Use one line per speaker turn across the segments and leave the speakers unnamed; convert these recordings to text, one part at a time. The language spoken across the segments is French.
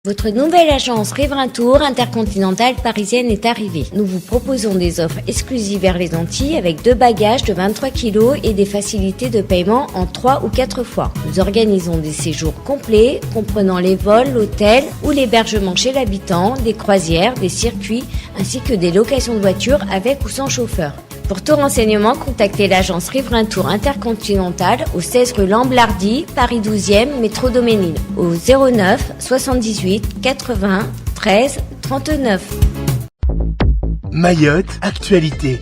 Votre nouvelle agence Riverain Tour intercontinentale parisienne est arrivée. Nous vous proposons des offres exclusives vers les Antilles avec 2 bagages de 23 kg et des facilités de paiement en 3 ou 4 fois. Nous organisons des séjours complets comprenant les vols, l'hôtel ou l'hébergement chez l'habitant, des croisières, des circuits ainsi que des locations de voitures avec ou sans chauffeur. Pour tout renseignement, contactez l'agence Riverain Tour Intercontinental au 16 rue Lamblardy, Paris 12e, métro Doménil, au 09 78 80 13 39.
Mayotte, actualité.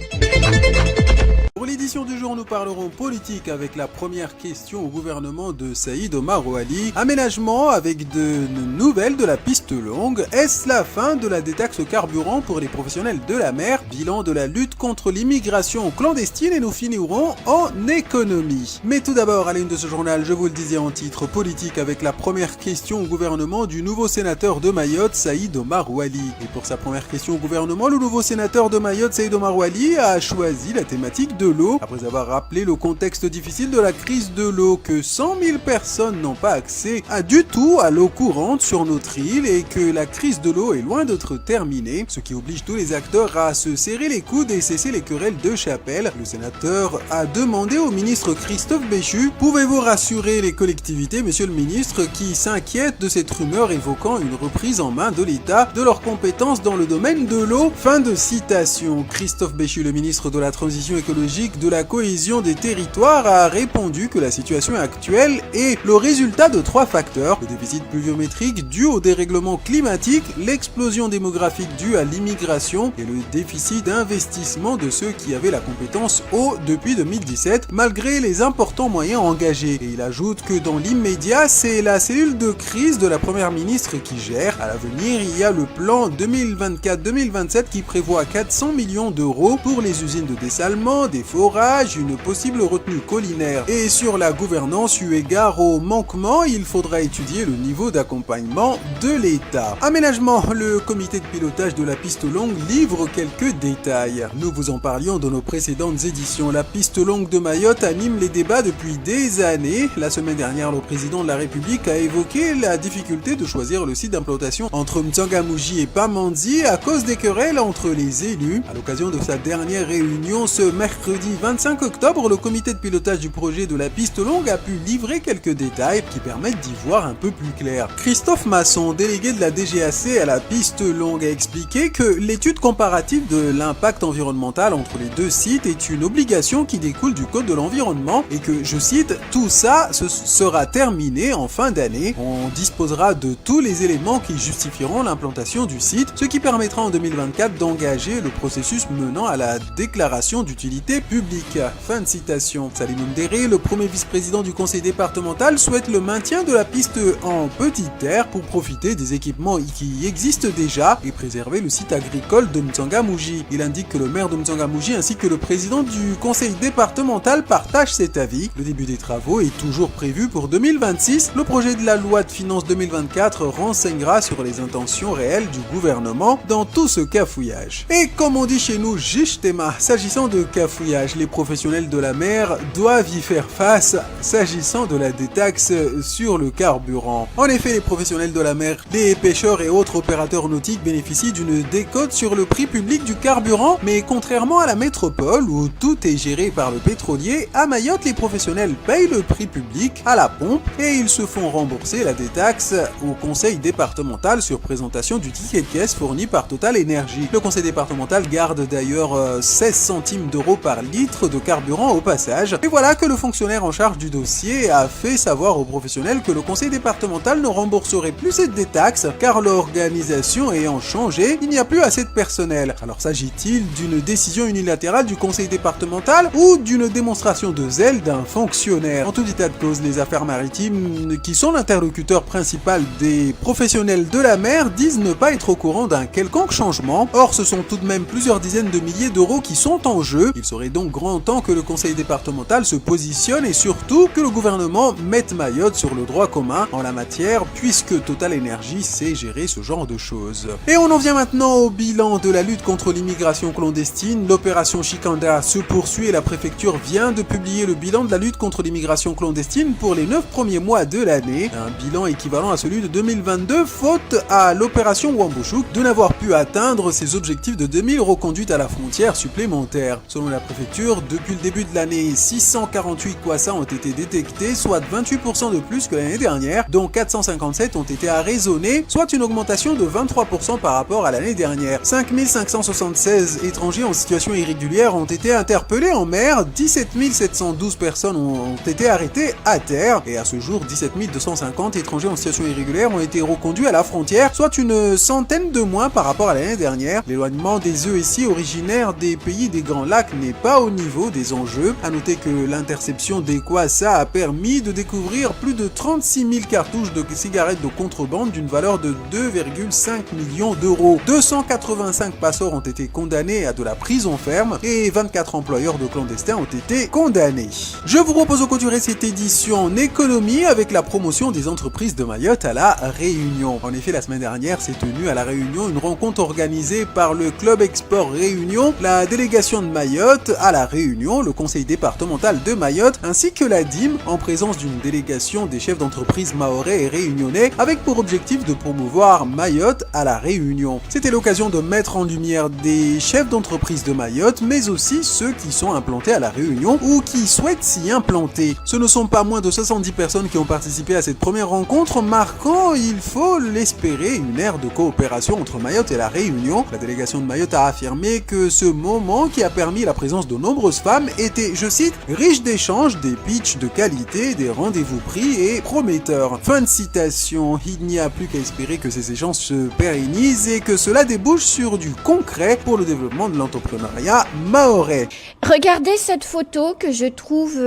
Pour l'édition du jour, nous parlerons politique avec la première question au gouvernement de Saïd Omar Oali. Aménagement avec de nouvelles de la piste longue. Est-ce la fin de la détaxe au carburant pour les professionnels de la mer? Bilan de la lutte contre l'immigration clandestine et nous finirons en économie. Mais tout d'abord, à la une de ce journal, je vous le disais en titre politique avec la première question au gouvernement du nouveau sénateur de Mayotte, Saïd Omar Oali. Et pour sa première question au gouvernement, le nouveau sénateur de Mayotte, Saïd Omar Oali, a choisi la thématique de l'eau, après avoir rappelé le contexte difficile de la crise de l'eau, que 100 000 personnes n'ont pas accès du tout à l'eau courante sur notre île et que la crise de l'eau est loin d'être terminée, ce qui oblige tous les acteurs à se serrer les coudes et cesser les querelles de chapelle. Le sénateur a demandé au ministre Christophe Béchu: pouvez-vous rassurer les collectivités, monsieur le ministre, qui s'inquiètent de cette rumeur évoquant une reprise en main de l'État de leurs compétences dans le domaine de l'eau? Fin de citation. Christophe Béchu, le ministre de la Transition écologique, de la cohésion des territoires, a répondu que la situation actuelle est le résultat de 3 facteurs: le déficit pluviométrique dû au dérèglement climatique, l'explosion démographique due à l'immigration et le déficit d'investissement de ceux qui avaient la compétence eau depuis 2017, malgré les importants moyens engagés. Et il ajoute que dans l'immédiat, c'est la cellule de crise de la première ministre qui gère. À l'avenir, il y a le plan 2024-2027 qui prévoit 400 millions d'euros pour les usines de dessalement, des forages, une possible retenue collinaire. Et sur la gouvernance, eu égard au manquement, il faudra étudier le niveau d'accompagnement de l'État. Aménagement, le comité de pilotage de la piste longue livre quelques détails. Nous vous en parlions dans nos précédentes éditions. La piste longue de Mayotte anime les débats depuis des années. La semaine dernière, le président de la République a évoqué la difficulté de choisir le site d'implantation entre M'Tsangamouji et Pamandzi à cause des querelles entre les élus. À l'occasion de sa dernière réunion ce mercredi 25 octobre, le comité de pilotage du projet de la piste longue a pu livrer quelques détails qui permettent d'y voir un peu plus clair. Christophe Masson, délégué de la DGAC à la piste longue, a expliqué que l'étude comparative de l'impact environnemental entre les 2 sites est une obligation qui découle du code de l'environnement et que, je cite, tout ça sera terminé en fin d'année. On disposera de tous les éléments qui justifieront l'implantation du site, ce qui permettra en 2024 d'engager le processus menant à la déclaration d'utilité publique. Fin de citation. Salim Mdéré, le premier vice-président du conseil départemental, souhaite le maintien de la piste en petite terre pour profiter des équipements qui existent déjà et préserver le site agricole de M'Tsangamouji. Il indique que le maire de M'Tsangamouji ainsi que le président du conseil départemental partagent cet avis. Le début des travaux est toujours prévu pour 2026. Le projet de la loi de finances 2024 renseignera sur les intentions réelles du gouvernement dans tout ce cafouillage. Et comme on dit chez nous, Jishtema, s'agissant de cafouillage, les professionnels de la mer doivent y faire face s'agissant de la détaxe sur le carburant. En effet, les professionnels de la mer, les pêcheurs et autres opérateurs nautiques bénéficient d'une décote sur le prix public du carburant, mais contrairement à la métropole où tout est géré par le pétrolier, à Mayotte, les professionnels payent le prix public à la pompe et ils se font rembourser la détaxe au conseil départemental sur présentation du ticket de caisse fourni par Total Énergie. Le conseil départemental garde d'ailleurs 16 centimes d'euros par litre de carburant au passage. Et voilà que le fonctionnaire en charge du dossier a fait savoir aux professionnels que le conseil départemental ne rembourserait plus cette détaxe car l'organisation ayant changé, il n'y a plus assez de personnel. Alors s'agit-il d'une décision unilatérale du conseil départemental ou d'une démonstration de zèle d'un fonctionnaire? En tout état de cause, les affaires maritimes, qui sont l'interlocuteur principal des professionnels de la mer, disent ne pas être au courant d'un quelconque changement. Or, ce sont tout de même plusieurs dizaines de milliers d'euros qui sont en jeu. Il serait donc grand temps que le conseil départemental se positionne et surtout que le gouvernement mette Mayotte sur le droit commun en la matière, puisque Total Energy sait gérer ce genre de choses. Et on en vient maintenant au bilan de la lutte contre l'immigration clandestine. L'opération Shikanda se poursuit et la préfecture vient de publier le bilan de la lutte contre l'immigration clandestine pour les 9 premiers mois de l'année. Un bilan équivalent à celui de 2022, faute à l'opération Wambouchouk de n'avoir pu atteindre ses objectifs de 2000 reconduites à la frontière supplémentaires. Selon la préfecture, depuis le début de l'année, 648 Kwassa ont été détectés, soit 28% de plus que l'année dernière, dont 457 ont été arraisonnés, soit une augmentation de 23% par rapport à l'année dernière. 5576 étrangers en situation irrégulière ont été interpellés en mer, 17 712 personnes ont été arrêtées à terre, et à ce jour, 17 250 étrangers en situation irrégulière ont été reconduits à la frontière, soit une centaine de moins par rapport à l'année dernière. L'éloignement des ESI originaires des pays des Grands Lacs n'est pas au niveau des enjeux. À noter que l'interception des Kwassa a permis de découvrir plus de 36 000 cartouches de cigarettes de contrebande d'une valeur de 2,5 millions d'euros. 285 passeurs ont été condamnés à de la prison ferme et 24 employeurs de clandestins ont été condamnés. Je vous propose de clôturer cette édition en économie avec la promotion des entreprises de Mayotte à la Réunion. En effet, la semaine dernière s'est tenue à la Réunion une rencontre organisée par le Club Export Réunion, la délégation de Mayotte à la Réunion, le conseil départemental de Mayotte, ainsi que la DIM, en présence d'une délégation des chefs d'entreprise mahorais et réunionnais, avec pour objectif de promouvoir Mayotte à la Réunion. C'était l'occasion de mettre en lumière des chefs d'entreprise de Mayotte, mais aussi ceux qui sont implantés à la Réunion ou qui souhaitent s'y implanter. Ce ne sont pas moins de 70 personnes qui ont participé à cette première rencontre, marquant, il faut l'espérer, une ère de coopération entre Mayotte et la Réunion. La délégation de Mayotte a affirmé que ce moment, qui a permis la présence de nombreuses femmes, était, je cite, riche d'échanges, des pitchs de qualité, des rendez-vous pris et prometteurs. Fin de citation. Il n'y a plus qu'à espérer que ces échanges se pérennisent et que cela débouche sur du concret pour le développement de l'entrepreneuriat mahorais.
Regardez cette photo que je trouve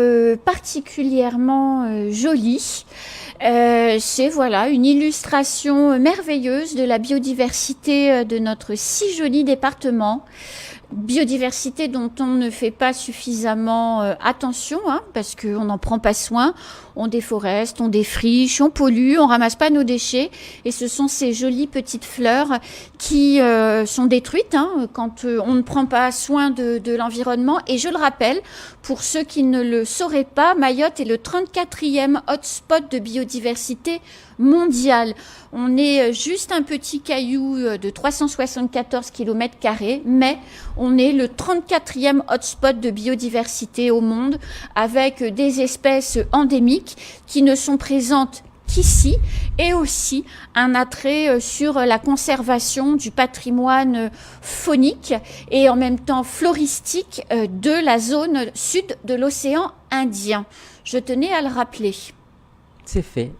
particulièrement jolie. C'est voilà une illustration merveilleuse de la biodiversité de notre si joli département. Biodiversité dont on ne fait pas suffisamment attention, parce qu'on n'en prend pas soin. On déforeste, on défriche, on pollue, on ramasse pas nos déchets. Et ce sont ces jolies petites fleurs qui sont détruites quand on ne prend pas soin de l'environnement. Et je le rappelle, pour ceux qui ne le sauraient pas, Mayotte est le 34e hotspot de biodiversité mondiale. On est juste un petit caillou de 374 km², mais on est le 34e hotspot de biodiversité au monde, avec des espèces endémiques qui ne sont présentes qu'ici, et aussi un attrait sur la conservation du patrimoine faunique et en même temps floristique de la zone sud de l'océan Indien. Je tenais à le rappeler.
C'est fait.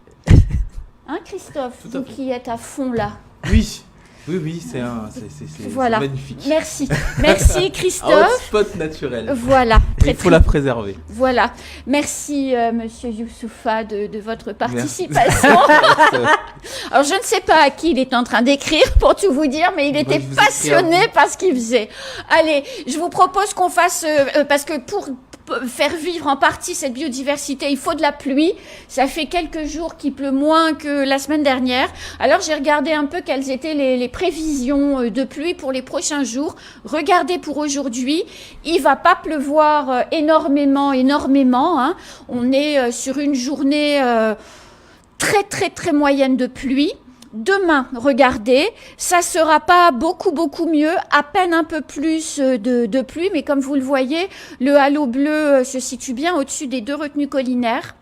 Hein, Christophe, vous qui êtes à fond là.
Oui, c'est
voilà.
Magnifique.
Merci Christophe.
Un hotspot naturel.
Voilà.
Il faut la préserver.
Voilà. Merci Monsieur Youssoufa de votre participation. Alors je ne sais pas à qui il est en train d'écrire pour tout vous dire, mais il était passionné par ce qu'il faisait. Allez, je vous propose qu'on fasse, parce que pour faire vivre en partie cette biodiversité, il faut de la pluie. Ça fait quelques jours qu'il pleut moins que la semaine dernière. Alors j'ai regardé un peu quelles étaient les prévisions de pluie pour les prochains jours. Regardez pour aujourd'hui, il va pas pleuvoir énormément. On est sur une journée très moyenne de pluie. Demain, regardez, ça sera pas beaucoup mieux, à peine un peu plus de pluie, mais comme vous le voyez, le halo bleu se situe bien au-dessus des 2 retenues collinaires.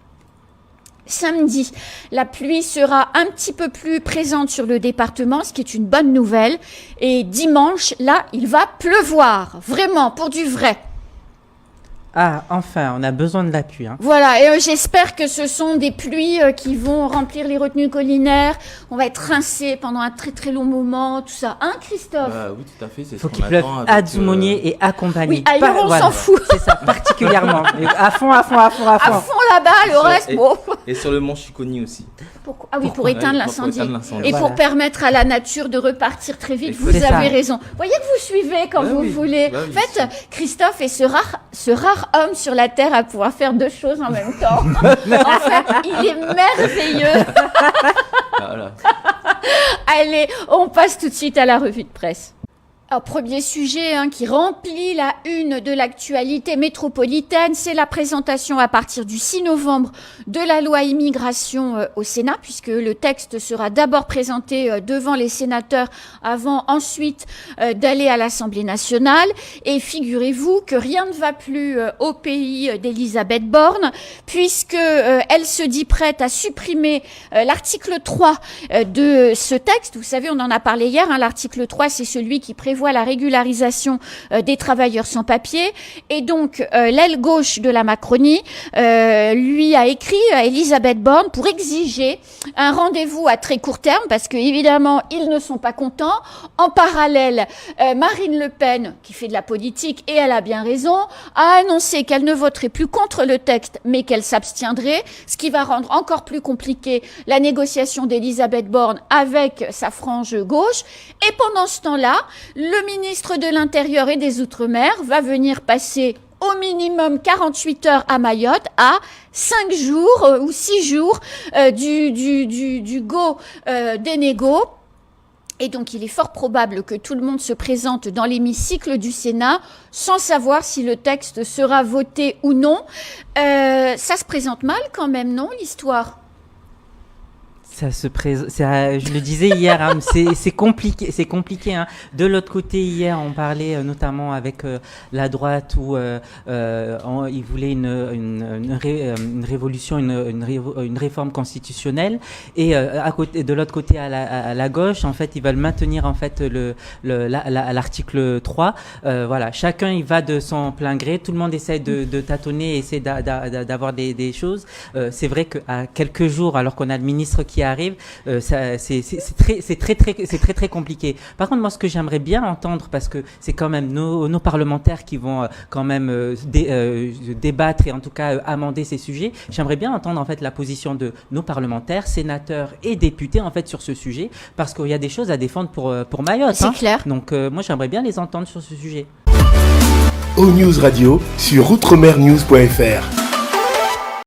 Samedi, la pluie sera un petit peu plus présente sur le département, ce qui est une bonne nouvelle. Et dimanche, là, il va pleuvoir, vraiment, pour du vrai.
Ah, enfin, on a besoin de l'appui. Hein.
Voilà, et j'espère que ce sont des pluies qui vont remplir les retenues collinaires. On va être rincé pendant un très très long moment, tout ça. Hein, Christophe?
Oui, tout à fait. C'est
Faut
ce
qu'il
qu'on
pleuve
attend
à
avec,
Dzoumogné et à Compagnie.
Oui, ailleurs, on s'en fout.
C'est ça, particulièrement. Et à fond.
À fond là-bas, le reste, bon.
Et sur le mont Chiconi aussi.
Ah oui, pour éteindre l'incendie. Et
Voilà.
pour permettre à la nature de repartir très vite, vous
C'est
avez
ça.
raison. Vous voyez que vous suivez quand vous voulez.
Bah oui,
En fait, Christophe est ce rare homme sur la Terre à pouvoir faire deux choses en même temps. En fait, il est merveilleux.
Voilà.
Allez, on passe tout de suite à la revue de presse. Alors, premier sujet qui remplit la une de l'actualité métropolitaine, c'est la présentation à partir du 6 novembre de la loi immigration au Sénat, puisque le texte sera d'abord présenté devant les sénateurs avant ensuite d'aller à l'Assemblée nationale. Et figurez-vous que rien ne va plus au pays d'Elisabeth Borne, puisque elle se dit prête à supprimer l'article 3 de ce texte. Vous savez, on en a parlé hier, l'article 3, c'est celui qui prévoit la régularisation des travailleurs sans papier. Et donc, l'aile gauche de la Macronie lui a écrit à Elisabeth Borne pour exiger un rendez-vous à très court terme, parce que évidemment, ils ne sont pas contents. En parallèle, Marine Le Pen, qui fait de la politique, et elle a bien raison, a annoncé qu'elle ne voterait plus contre le texte, mais qu'elle s'abstiendrait, ce qui va rendre encore plus compliqué la négociation d'Elisabeth Borne avec sa frange gauche. Et pendant ce temps-là, le ministre de l'Intérieur et des Outre-mer va venir passer au minimum 48 heures à Mayotte, à 5 jours ou 6 jours du go des négos. Et donc, il est fort probable que tout le monde se présente dans l'hémicycle du Sénat sans savoir si le texte sera voté ou non. Ça se présente mal quand même, non, l'histoire ?
Je le disais hier, c'est compliqué. Hein. De l'autre côté, hier, on parlait notamment avec la droite où ils voulaient une révolution, une réforme constitutionnelle, et de l'autre côté, à la gauche, en fait, ils veulent maintenir en fait l'article 3. Voilà, chacun il va de son plein gré. Tout le monde essaie de tâtonner, essaie d'avoir des choses. C'est vrai qu'à quelques jours, alors qu'on a le ministre qui arrive, c'est très compliqué. Par contre, moi, ce que j'aimerais bien entendre, parce que c'est quand même nos parlementaires qui vont quand même débattre et en tout cas amender ces sujets, j'aimerais bien entendre en fait la position de nos parlementaires, sénateurs et députés en fait sur ce sujet, parce qu'il y a des choses à défendre pour Mayotte.
C'est clair.
Donc moi, j'aimerais bien les entendre sur ce sujet.
O-News Radio sur outremernews.fr.